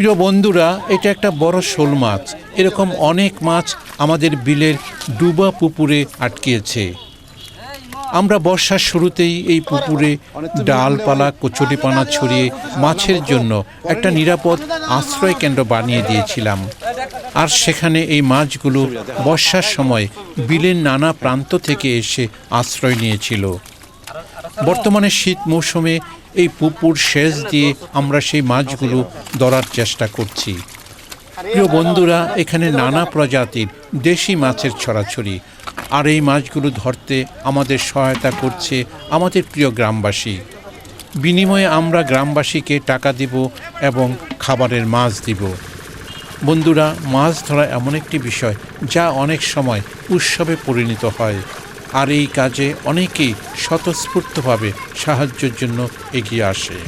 প্রিয় বন্ধুরা, এটা একটা বড় শোল মাছ। এরকম অনেক মাছ আমাদের বিলের ডুবা পুকুরে আটকিয়েছে। আমরা বর্ষার শুরুতেই এই পুকুরে ডালপালা কচুরিপানা ছড়িয়ে মাছের জন্য একটা নিরাপদ আশ্রয় কেন্দ্র বানিয়ে দিয়েছিলাম। আর সেখানে এই মাছগুলো বর্ষার সময় বিলের নানা প্রান্ত থেকে এসে আশ্রয় নিয়েছিল। বর্তমানে শীত মৌসুমে এই পুকুর সেচ দিয়ে আমরা সেই মাছগুলো ধরার চেষ্টা করছি। প্রিয় বন্ধুরা, এখানে নানা প্রজাতির দেশি মাছের ছড়াছড়ি। আর এই মাছগুলো ধরতে আমাদের সহায়তা করছে আমাদের প্রিয় গ্রামবাসী। বিনিময়ে আমরা গ্রামবাসীকে টাকা দিব এবং খাবারের মাছ দিব। বন্ধুরা, মাছ ধরা এমন একটি বিষয় যা অনেক সময় উৎসবে পরিণত হয়। আর এই কাজে অনেকেই স্বতঃস্ফূর্তভাবে সাহায্যের জন্য এগিয়ে আসে।